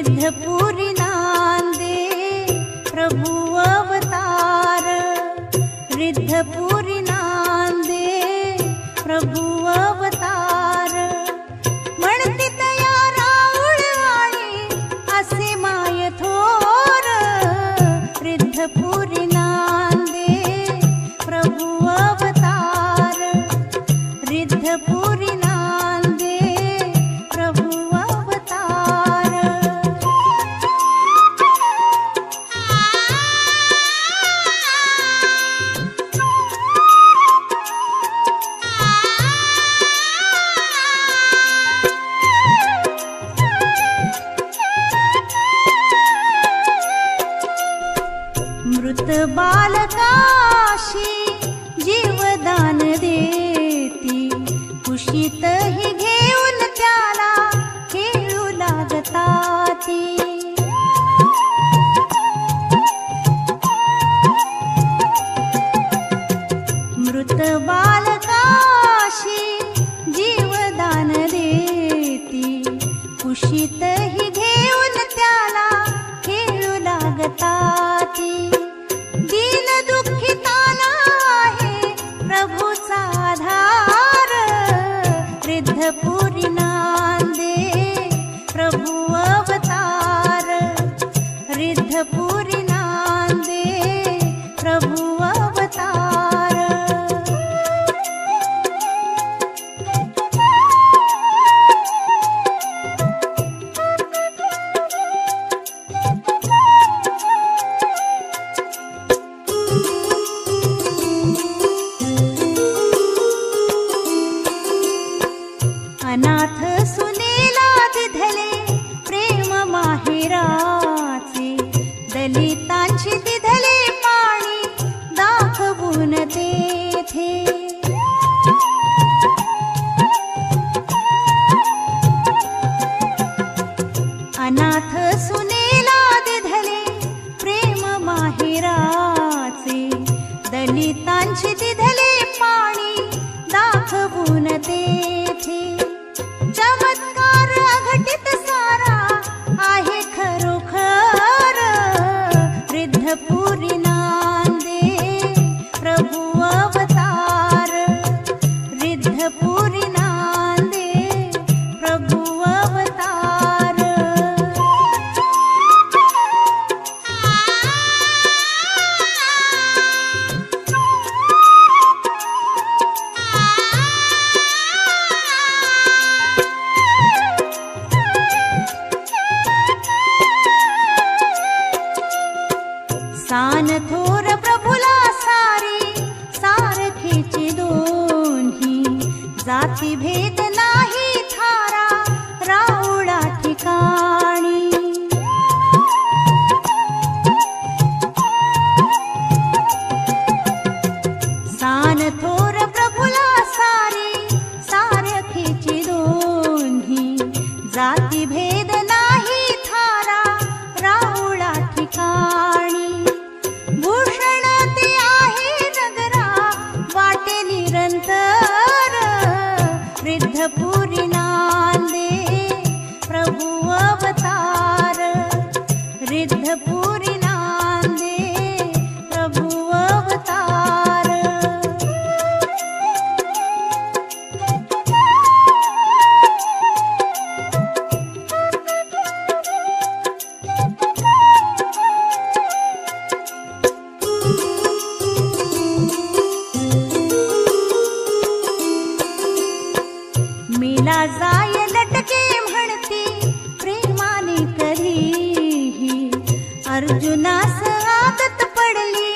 रिद्धपुरी नांदे प्रभु अवतार, रिद्धपुरी नांदे प्रभु अवतार. म्हणती तया राऊळ आणि असे माय थोर, रिद्धपुरी नांदे प्रभु अवतार, रिद्धपुरी नांदे प्रभु अवतार. मृत बालकाशी जीवदान देती, कुशीत ही घेऊन त्याला खेळू लागता ती. मृत बालकाशी जीवदान देती, कुशीत ही घेऊन त्याला खेळू लागता ती. दीन दुःखिताला आहे प्रभूचा आधार, रिद्धपुरी नांदे प्रभु अवतार, रिद्धपुरी नांदे प्रभु अवतार. अनाथ सुनेला दिधले प्रेम माहेराचे, दलितांची दिधले पाणी दाखवून तेथे. अनाथ सुनेला दिधले प्रेम माहेराचे, दलितांची दिधले पाणी दाखवून तेथे. चमत्कार अघटित सारा आहे खरोखर, रिद्धपुरी नांदे प्रभु अवतार, रिद्धपुरी नांदे प्रभु अवतार. सान थोर प्रभुला सारी सारखीची दोन्ही, जाती भेद नाही थारा राऊळा ठिकाणी. सान थोर प्रभुला सारी सारखीची दोन्ही, जाती भेद नाही थारा राऊळा ठिकाणी. भूषण ते आहे नगरा वाटे निरंतर, रिद्धपुरी नांदे प्रभु अवतार, रिद्धपुरी नांदे प्रभु अवतार. मेला जाय लटके म्हणती प्रेमाने कधीही, अर्जुनास आदत पडली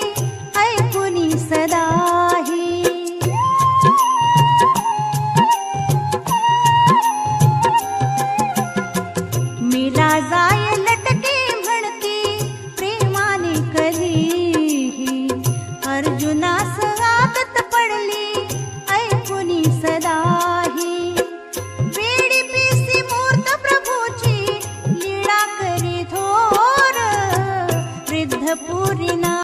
ऐकुनी सदाही. मेला जाय